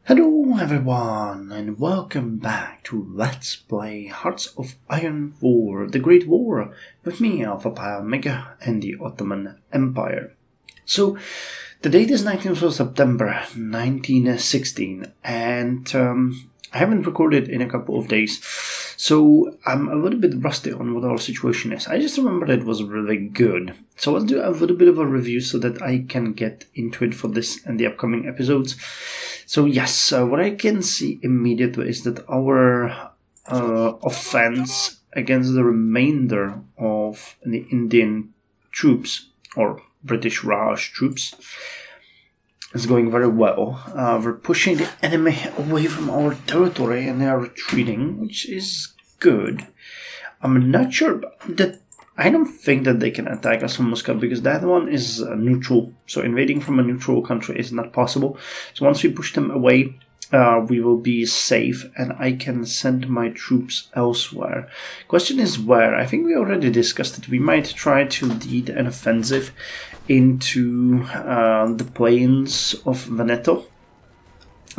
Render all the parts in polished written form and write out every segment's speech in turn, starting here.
Hello everyone and welcome back to Let's Play Hearts of Iron 4, the Great War, with me, Alpha Pi Omega, and the Ottoman Empire. So, the date is 19th of September 1916, and I haven't recorded in a couple of days, so I'm a little bit rusty on what our situation is. I just remember it was really good. So let's do a little bit of a review so that I can get into it for this and the upcoming episodes. So yes, what I can see immediately is that our offense against the remainder of the Indian troops, or British Raj troops, is going very well. We're pushing the enemy away from our territory and they are retreating, which is good. I'm not sure that I don't think that they can attack us from Moscow because that one is neutral. So invading from a neutral country is not possible. So once we push them away, we will be safe and I can send my troops elsewhere. Question is where? I think we already discussed it. We might try to lead an offensive into the plains of Veneto.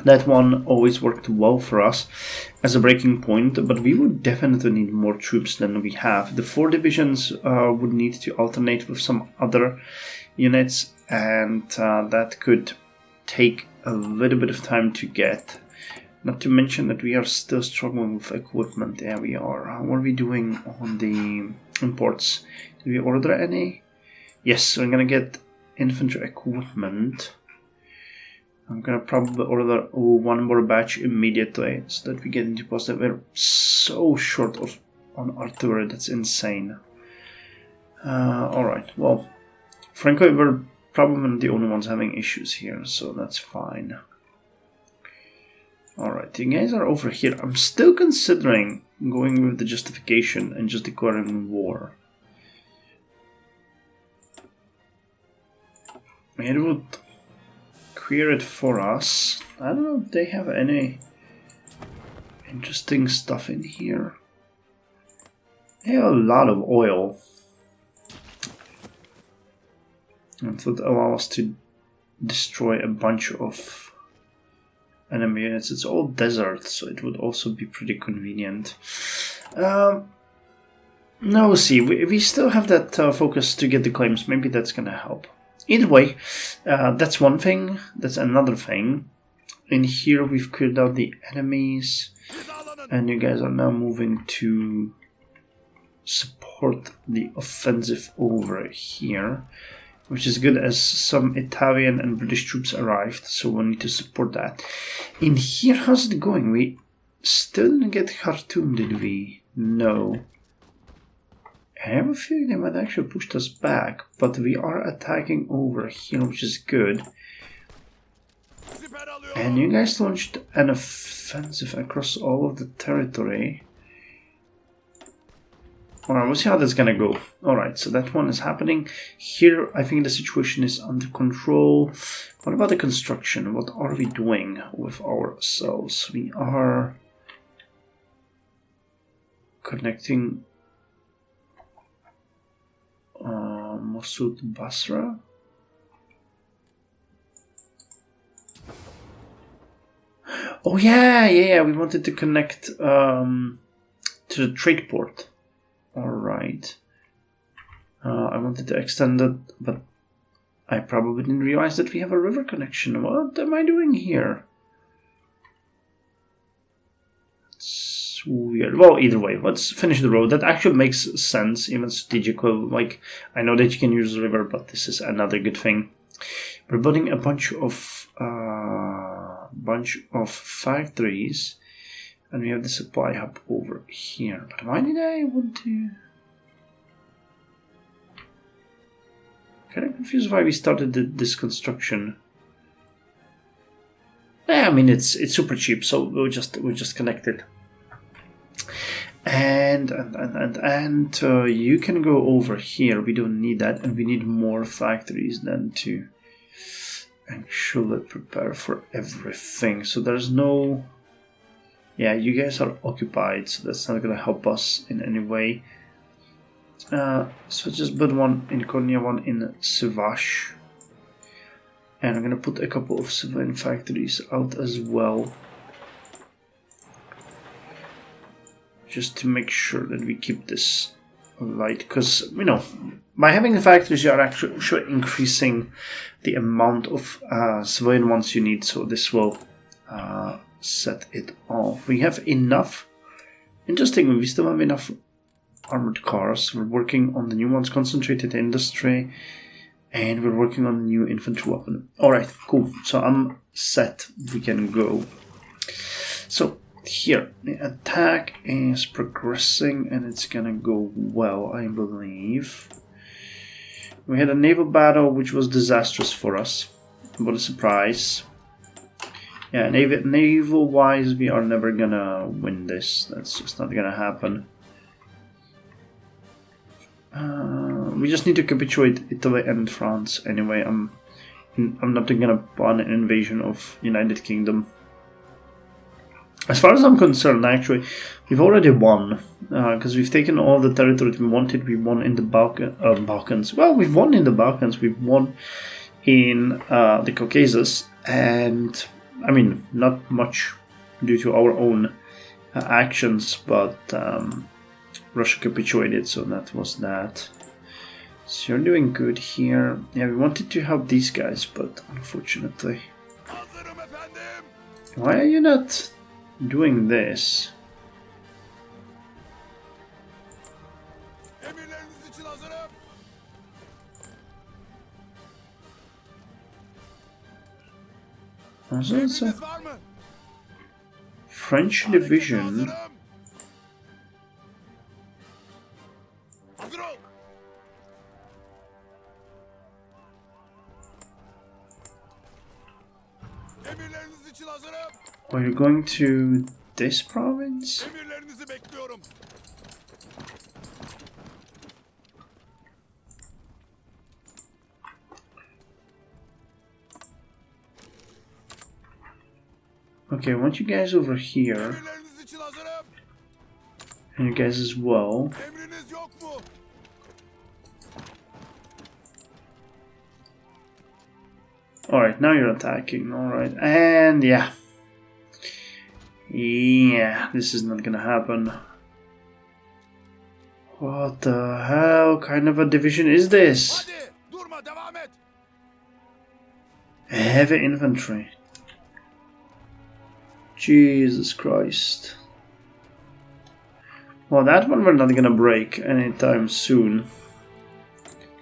That one always worked well for us as a breaking point, but we would definitely need more troops than we have. The 4 divisions would need to alternate with some other units, and that could take a little bit of time to get. Not to mention that we are still struggling with equipment. There we are. What are we doing on the imports? Did we order any? Yes, we're gonna get infantry equipment. I'm gonna probably order one more batch immediately so that we get into post. We're so short on artillery, that's insane. Alright, well, frankly, we're probably the only ones having issues here, so that's fine. Alright, you guys are over here. I'm still considering going with the justification and just declaring war. It would clear it for us. I don't know if they have any interesting stuff in here. They have a lot of oil. That would allow us to destroy a bunch of enemy units. It's all desert, so it would also be pretty convenient. No, see, we still have that focus to get the claims. Maybe that's gonna help. Either way, that's one thing. That's another thing. In here we've cleared out the enemies, and you guys are now moving to support the offensive over here, which is good as some Italian and British troops arrived, so we'll need to support that. In here, how's it going? We still didn't get Khartoum, did we? No. I have a feeling they might actually push us back, but we are attacking over here, which is good. And you guys launched an offensive across all of the territory. Alright, we'll see how that's gonna go. Alright, so that one is happening. Here, I think the situation is under control. What about the construction? What are we doing with ourselves? We are connecting Mosul to Basra. Oh yeah, we wanted to connect to the trade port. Alright. I wanted to extend it, but I probably didn't realize that we have a river connection. What am I doing here? It's weird. Well, either way, let's finish the road. That actually makes sense, even strategically. Like, I know that you can use the river, but this is another good thing. We're building a bunch of factories, and we have the supply hub over here. But why did I want to? Kind of confused why we started this construction. Yeah, I mean it's super cheap, so we'll just connect it. And you can go over here. We don't need that, and we need more factories then to actually prepare for everything. So there's no. Yeah, you guys are occupied, so that's not gonna help us in any way. So just build one in Konya, one in Sivash. And I'm gonna put a couple of civilian factories out as well. Just to make sure that we keep this light, because, you know, by having the factories, you are actually increasing the amount of civilian ones you need, so this will set it off. We have enough. Interestingly, we still have enough armored cars. We're working on the new ones, concentrated industry, and we're working on a new infantry weapon. Alright, cool. So I'm set. We can go. So here, the attack is progressing and it's gonna go well, I believe. We had a naval battle which was disastrous for us. What a surprise. Yeah, naval wise, we are never gonna win this. That's just not gonna happen. We just need to capitulate Italy and France anyway. I'm not gonna plan an invasion of United Kingdom. As far as I'm concerned, actually, we've already won, because we've taken all the territory we wanted. We won in the Balkans. Well, we've won in the Balkans. We've won in the Caucasus, and I mean, not much due to our own actions, but Russia capitulated, so that was that. So you're doing good here. Yeah, we wanted to help these guys, but unfortunately. Why are you not doing this? Also, it's a French division. Are you going to this province? Okay, I want you guys over here. And you guys as well. Alright, now you're attacking. Alright, and yeah. Yeah, this is not gonna happen. What the hell kind of a division is this? Heavy infantry. Jesus Christ. Well, that one we're not gonna break anytime soon.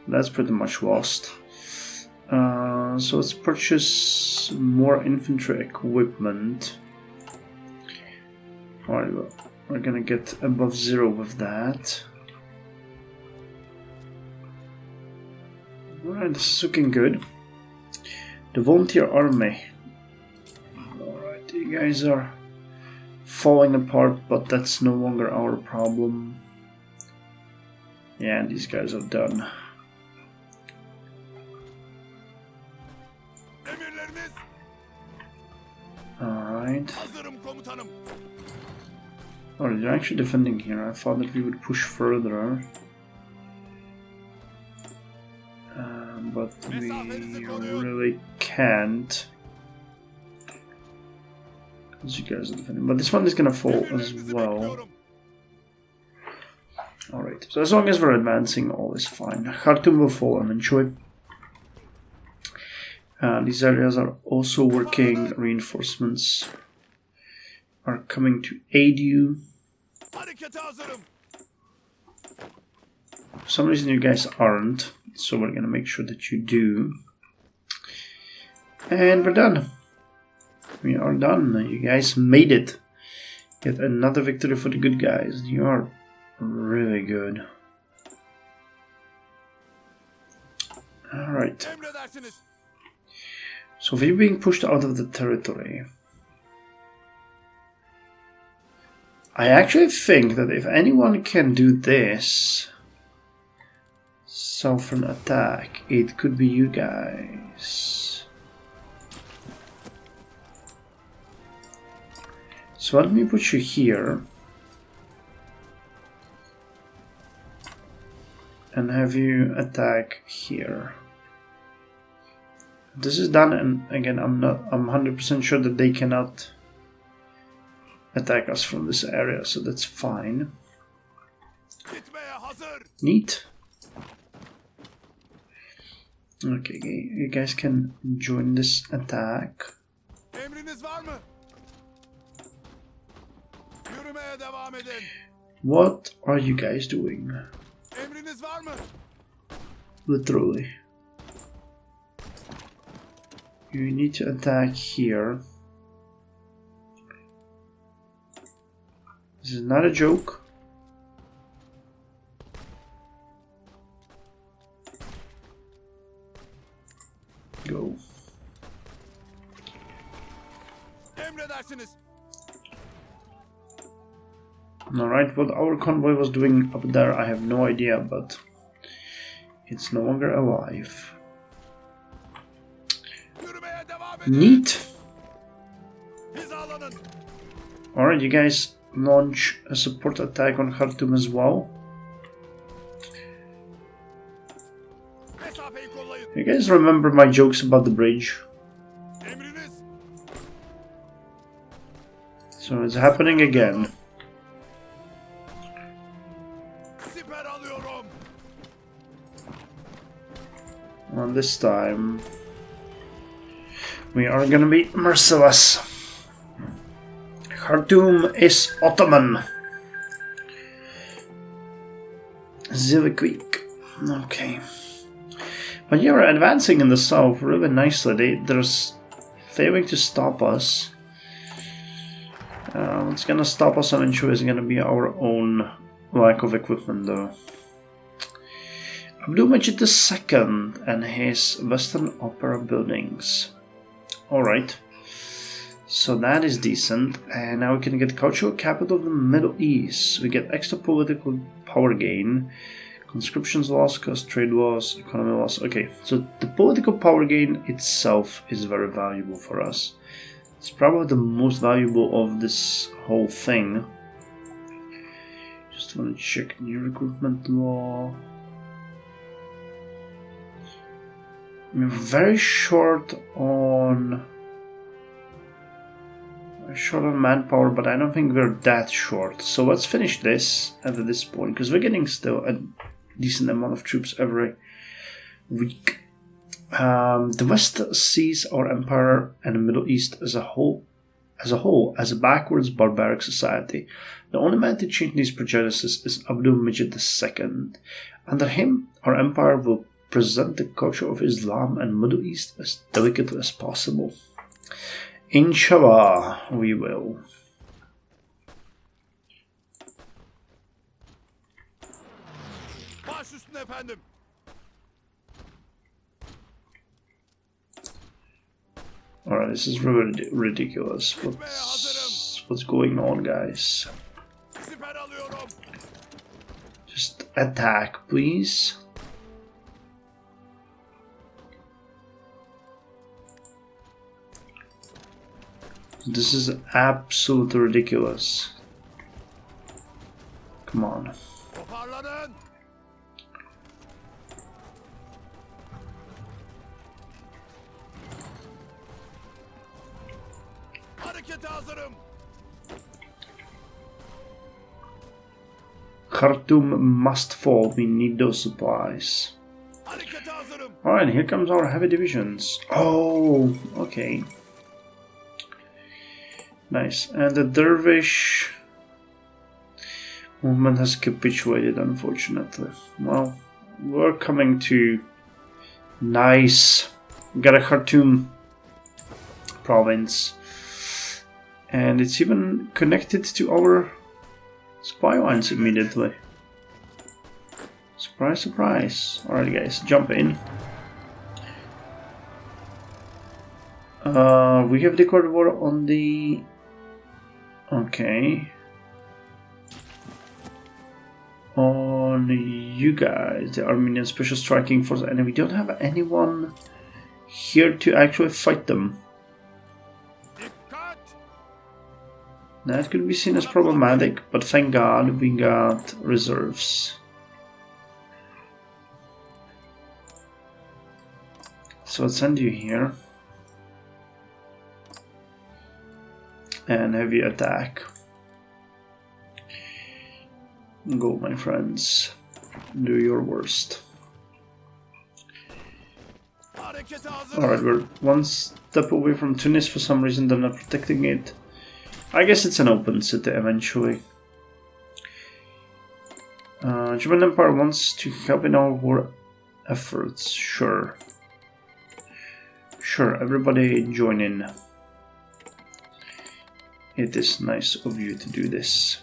That's pretty much lost. So let's purchase more infantry equipment. Alright, well, we're gonna get above 0 with that. Alright, this is looking good. The volunteer army. Alright, you guys are falling apart, but that's no longer our problem. Yeah, these guys are done. Alright. Oh, they're actually defending here. I thought that we would push further. But we really can't. Because you guys are defending. But this one is gonna fall as well. Alright, so as long as we're advancing, all is fine. Khartoum will fall eventually. These areas are also working. Reinforcements are coming to aid you. For some reason you guys aren't, so we're gonna make sure that you do. And we're done. We are done. You guys made it. Yet another victory for the good guys. You are really good. Alright. So we're being pushed out of the territory. I actually think that if anyone can do this southern attack, it could be you guys. So let me put you here and have you attack here. this is done, and again, I'm 100% sure that they cannot attack us from this area, so that's fine. Neat. Okay, you guys can join this attack. What are you guys doing? Literally. You need to attack here. This is not a joke. Go. Alright, what our convoy was doing up there, I have no idea, but it's no longer alive. Neat. Alright, you guys launch a support attack on Khartoum as well. You guys remember my jokes about the bridge? So it's happening again. And this time we are gonna be merciless. Khartoum is Ottoman. Zivikweek. Okay. But yeah, we're advancing in the south really nicely. They're failing to stop us. What's gonna stop us eventually is gonna be our own lack of equipment, though. Abdulmajid II and his Western Opera buildings. Alright. So that is decent. And now we can get cultural capital of the Middle East. We get extra political power gain. Conscriptions loss, cost trade loss, economy loss. Okay, so the political power gain itself is very valuable for us. It's probably the most valuable of this whole thing. Just want to check new recruitment law. We're very short on manpower, but I don't think we're that short. So let's finish this at this point, because we're getting still a decent amount of troops every week. The West sees our empire and the Middle East as a whole as a backwards barbaric society. The only man to change these prejudices is Abdulmajid II. Under him, our empire will present the culture of Islam and Middle East as delicately as possible. Inshallah, we will. Alright, this is really ridiculous. What's going on, guys? Just attack, please. This is absolutely ridiculous. Come on. Khartoum must fall. We need those supplies. Alright, here comes our heavy divisions. Oh, okay. Nice. And the Dervish movement has capitulated, unfortunately. Well, we're coming to nice. We got a Khartoum province. And it's even connected to our supply lines immediately. Surprise, surprise. Alright, guys, jump in. We have declared war on the... Okay. On you guys, the Armenian Special Striking Force, and we don't have anyone here to actually fight them. That could be seen as problematic, but thank God we got reserves. So I'll send you here. And heavy attack. Go, my friends. Do your worst. Alright, we're one step away from Tunis. For some reason they're not protecting it. I guess it's an open city eventually. German Empire wants to help in our war efforts. Sure. Sure, everybody join in. It is nice of you to do this.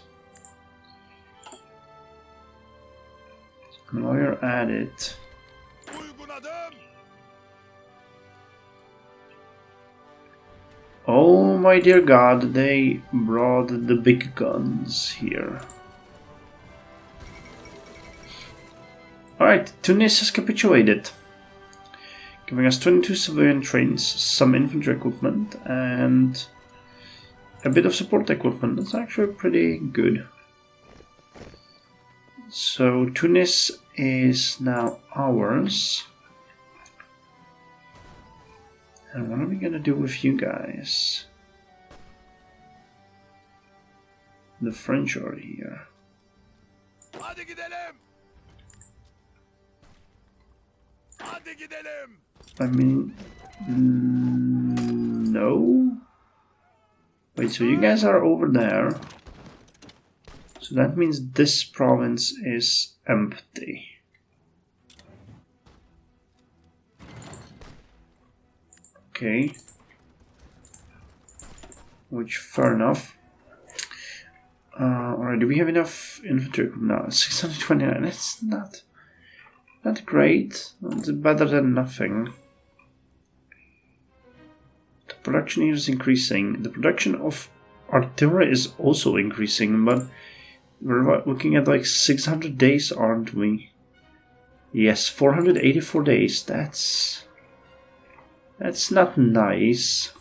And while you're at it... Oh my dear God, they brought the big guns here. Alright, Tunis has capitulated, giving us 22 civilian trains, some infantry equipment, and a bit of support equipment. That's actually pretty good. So Tunis is now ours. And what are we gonna do with you guys? The French are here. I mean, no. Wait, so you guys are over there. So that means this province is empty. Okay. Which, fair enough. Alright, do we have enough infantry? No, 629. That's not great. It's better than nothing. The production here is increasing. The production of artillery is also increasing, but we're looking at like 600 days, aren't we? Yes, 484 days. That's not nice.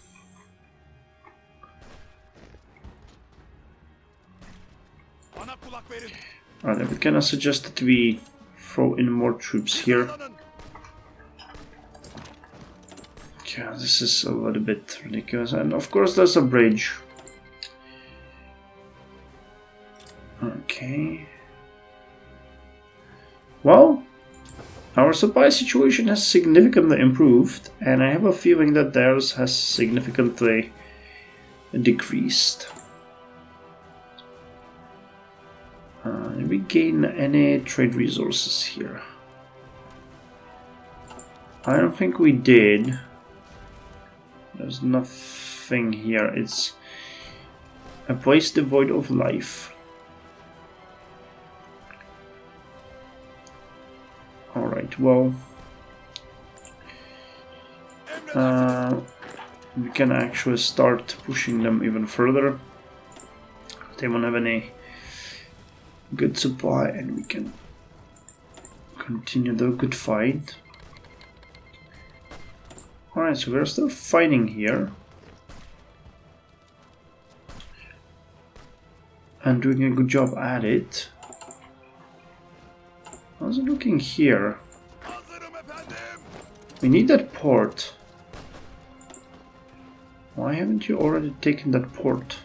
Alright, I would kind of suggest that we throw in more troops here. Yeah, this is a little bit ridiculous. And of course there's a bridge. Okay. Well, our supply situation has significantly improved, and I have a feeling that theirs has significantly decreased. Did we gain any trade resources here? I don't think we did. There's nothing here. It's a place devoid of life. Alright, well, we can actually start pushing them even further. They won't have any good supply, and we can continue the good fight. Alright, so we're still fighting here. And doing a good job at it. How's it looking here? We need that port. Why haven't you already taken that port?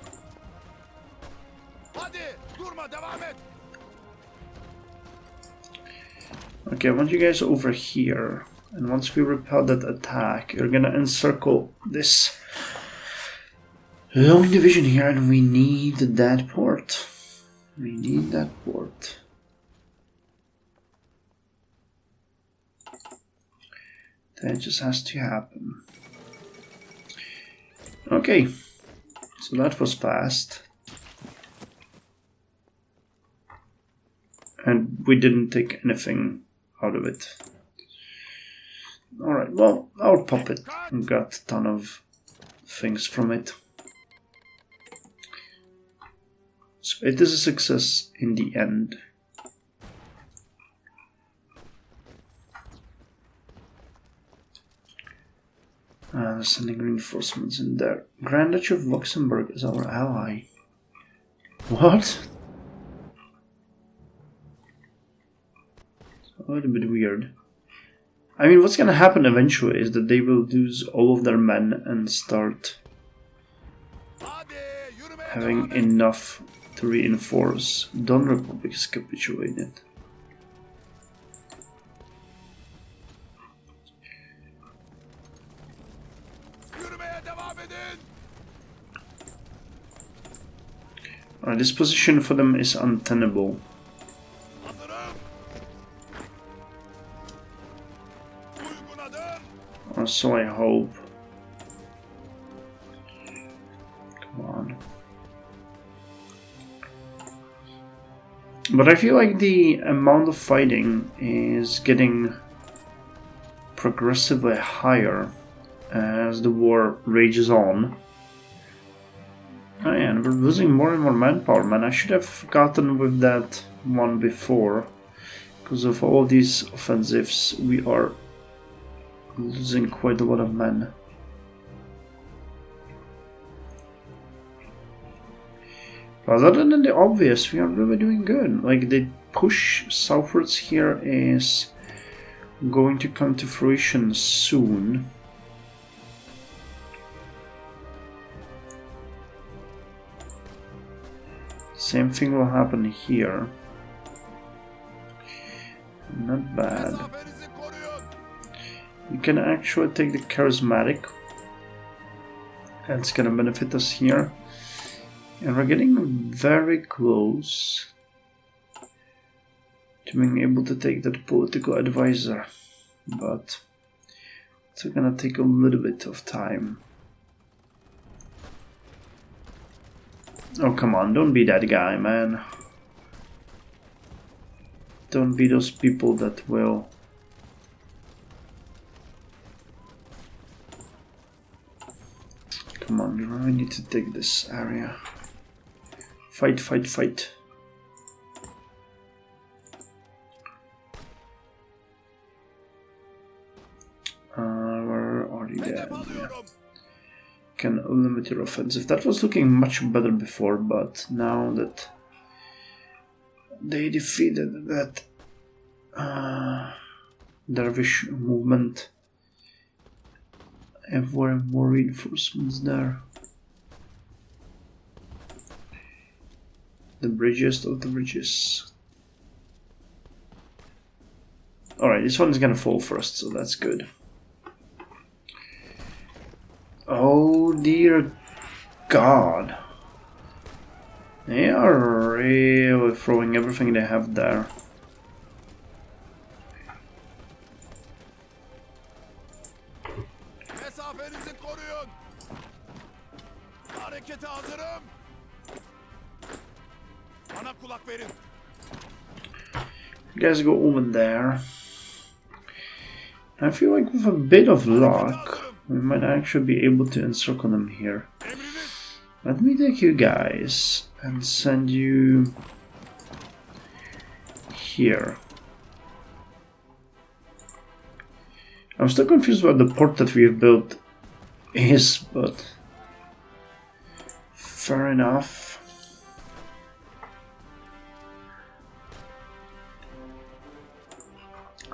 Okay, I want you guys over here. And once we repel that attack, you're gonna encircle this long division here, and we need that port. We need that port. That just has to happen. Okay, so that was fast. And we didn't take anything out of it. Alright, well, our puppet got a ton of things from it. So it is a success in the end. Sending reinforcements in there. Grand Duchy of Luxembourg is our ally. What? A little bit weird. I mean, what's gonna happen eventually is that they will lose all of their men and start having enough to reinforce. Don Republic is capitulated. Alright, this position for them is untenable. Or so I hope. Come on. But I feel like the amount of fighting is getting progressively higher as the war rages on. Oh yeah, and we're losing more and more manpower, man. I should have gotten with that one before. Because of all these offensives, we are losing quite a lot of men. But other than the obvious, we are really doing good. Like, the push southwards here is going to come to fruition soon. Same thing will happen here. Not bad. You can actually take the charismatic. That's gonna benefit us here. And we're getting very close to being able to take that political advisor. But it's gonna take a little bit of time. Oh, come on, don't be that guy, man. Don't be those people that will... Come on, you really need to take this area. Fight, fight, fight. Where are you there? Yeah. Can limit your offensive. That was looking much better before, but now that they defeated that dervish movement, I have more reinforcements there. The bridges of the bridges. Alright, this one is gonna fall first, so that's good. Oh dear God. They are really throwing everything they have there. You guys go over there. I feel like with a bit of luck, we might actually be able to encircle them here. Let me take you guys and send you here. I'm still confused what the port that we've built is, but fair enough.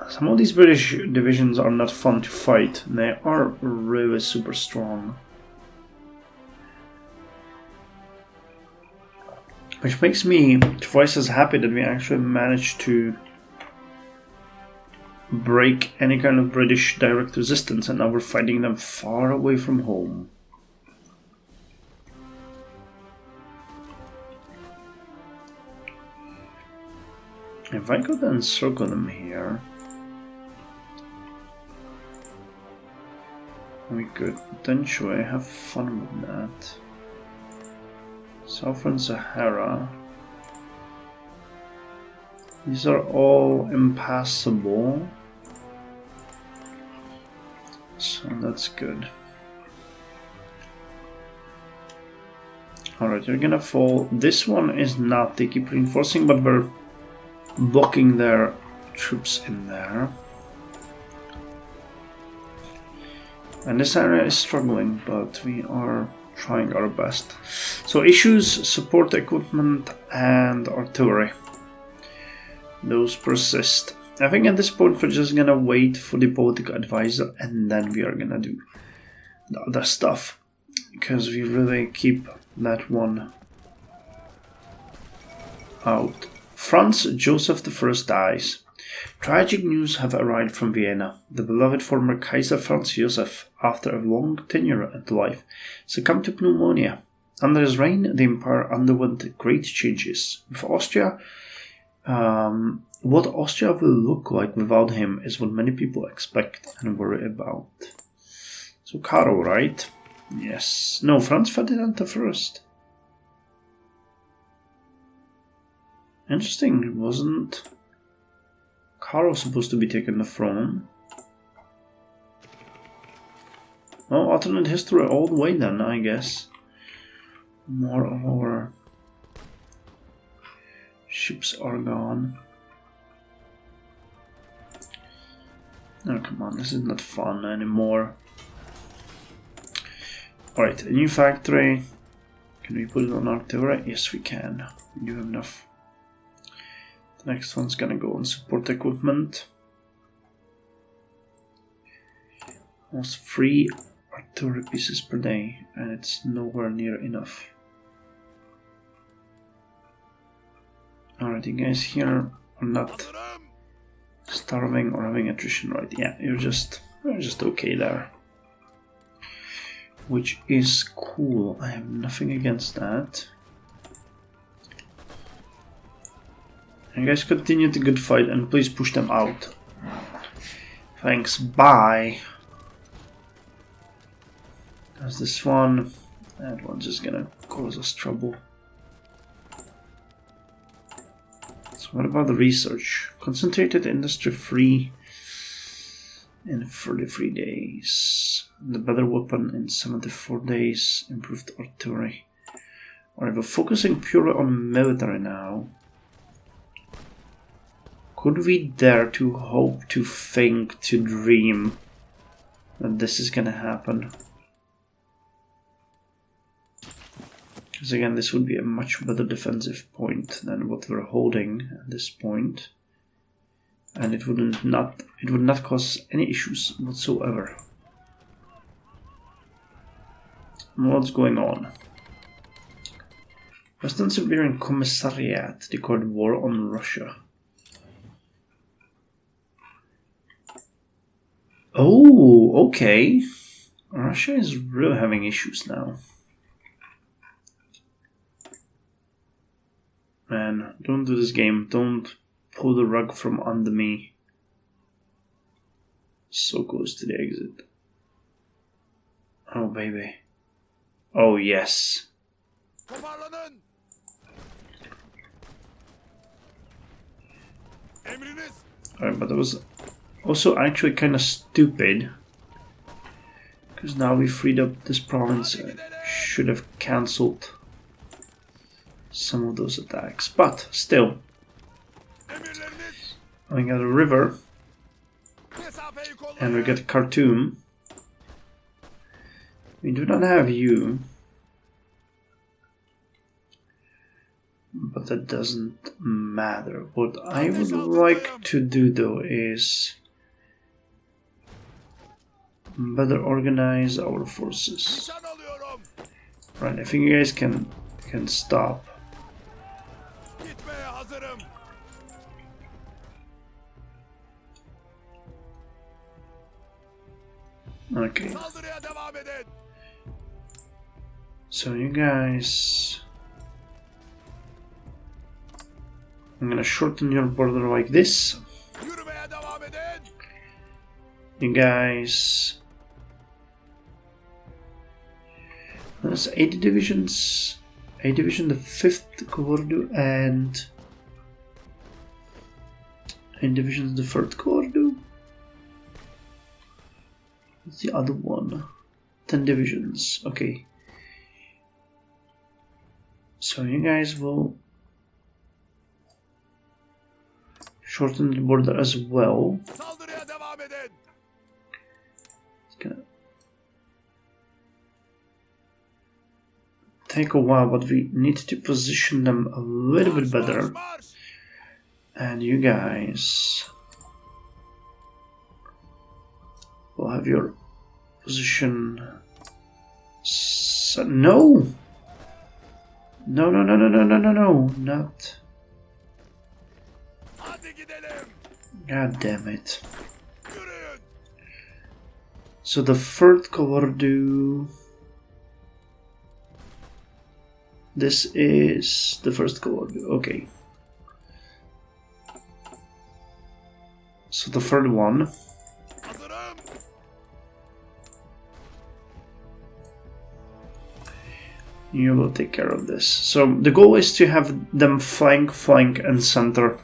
Some of these British divisions are not fun to fight. They are really super strong. Which makes me twice as happy that we actually managed to break any kind of British direct resistance, and now we're fighting them far away from home. If I could encircle them here, we could potentially have fun with that. Southern Sahara. These are all impassable. So that's good. Alright, you're gonna fall. This one is not. They keep reinforcing, but we're blocking their troops in there. And this area is struggling, but we are trying our best. So issues, support equipment and artillery. Those persist. I think at this point we're just gonna wait for the political advisor and then we are gonna do the other stuff. Because we really keep that one out. Franz Joseph I dies. Tragic news have arrived from Vienna. The beloved former Kaiser Franz Joseph, after a long tenure at life, succumbed to pneumonia. Under his reign, the empire underwent great changes. With Austria, what Austria will look like without him is what many people expect and worry about. So Karl, right? Yes. No, Franz Ferdinand I. Interesting, it wasn't Karl supposed to be taking the throne? Well, alternate history all the way then, I guess. More of our ships are gone. Oh, come on, this is not fun anymore. Alright, a new factory. Can we put it on artillery? Yes, we can. We do have enough. The next one's gonna go on support equipment. Almost 3 artillery pieces per day, and it's nowhere near enough. Alright, you guys here are not starving or having attrition, right? Yeah, you're just okay there. Which is cool. I have nothing against that. You guys continue the good fight and please push them out. Thanks, bye. There's this one. That one's just gonna cause us trouble. So what about the research? Concentrated industry free in 33 days. The better weapon in 74 days. Improved artillery. Alright, we're focusing purely on military now. Could we dare to hope, to think, to dream that this is gonna happen? Because again, this would be a much better defensive point than what we're holding at this point. And it would not cause any issues whatsoever. What's going on? Western Siberian Commissariat declared war on Russia. Oh, okay. Russia is really having issues now. Man, don't do this game. Don't pull the rug from under me. So close to the exit. Oh, baby. Oh, yes. Alright, but that was also actually kind of stupid. Because now we freed up this province. I should have cancelled some of those attacks. But still. We got a river. And we got Khartoum. We do not have you. But that doesn't matter. What I would like to do though is better organize our forces. Right, I think you guys can stop. Okay. So you guys, I'm gonna shorten your border like this. You guys, there's 80 divisions, a division, the 5th Cordu, and 8 divisions, the 3rd Cordu. What's the other one? 10 divisions, okay. So you guys will shorten the border as well. It's gonna take a while, but we need to position them a little bit better. And you guys will have your position. So, no! No, no, no, no, no, no, no, no, not. God damn it. So the third color do. This is the first color do. Okay. So the third one. You will take care of this. So the goal is to have them flank, and center,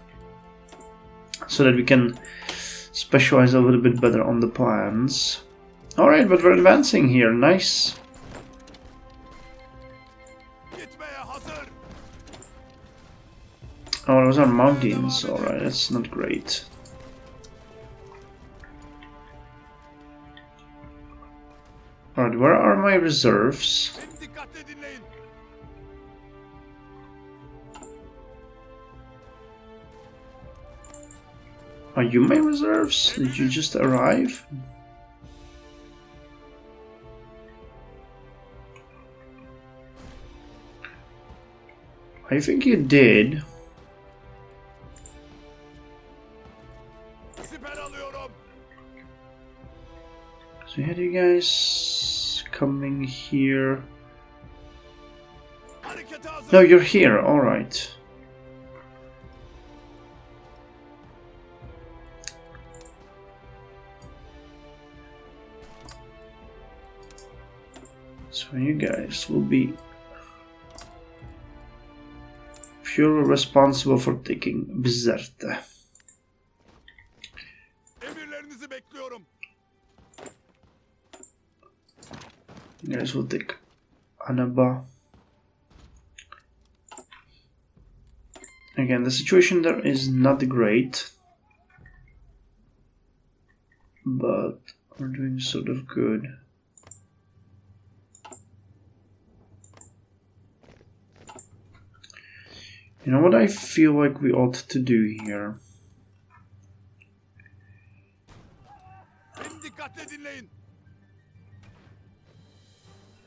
so that we can specialize a little bit better on the plans. Alright, but we're advancing here. Nice. Oh, those are mountains. Alright, that's not great. Alright, where are my reserves? Are you my reserves? Did you just arrive? I think you did. So had you guys coming here? No, you're here. All right. So you guys will be purely responsible for taking Bizerte. You guys will take Anaba. Again, the situation there is not great, but we're doing sort of good. You know what I feel like we ought to do here?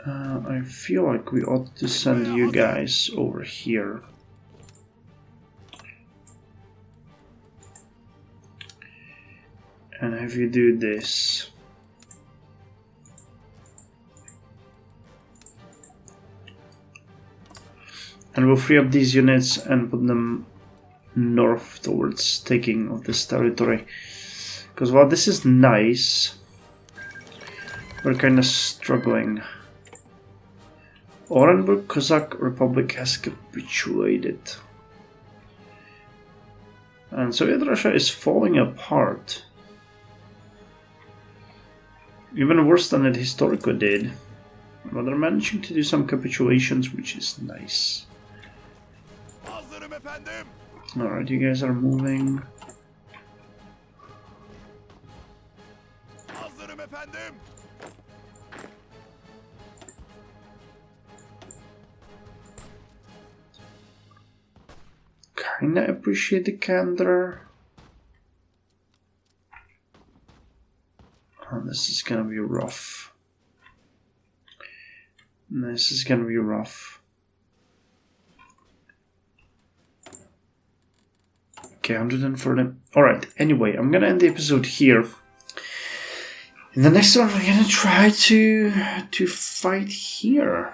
I feel like we ought to send you guys over here. And have you do this. And we'll free up these units and put them north towards taking of this territory. Because while this is nice, we're kind of struggling. Orenburg Cossack Republic has capitulated. And Soviet Russia is falling apart. Even worse than it historically did. But they're managing to do some capitulations, which is nice. Alright, you guys are moving. Kinda appreciate the candor. Oh, this is gonna be rough. This is gonna be rough. Okay, 140. Alright, anyway, I'm gonna end the episode here. In the next one, we're gonna try to fight here,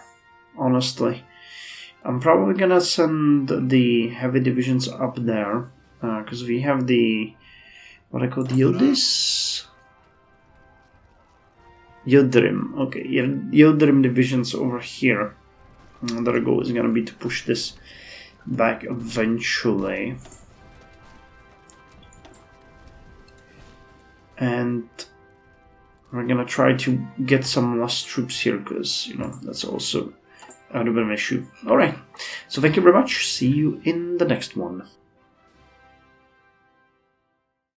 honestly. I'm probably gonna send the heavy divisions up there, because we have the, what I call the Yildiz? Yildirim, okay, Yildirim divisions over here. Their goal is gonna be to push this back eventually. And we're gonna try to get some less troops here, because, you know, that's also a bit of an issue. Alright, so thank you very much. See you in the next one.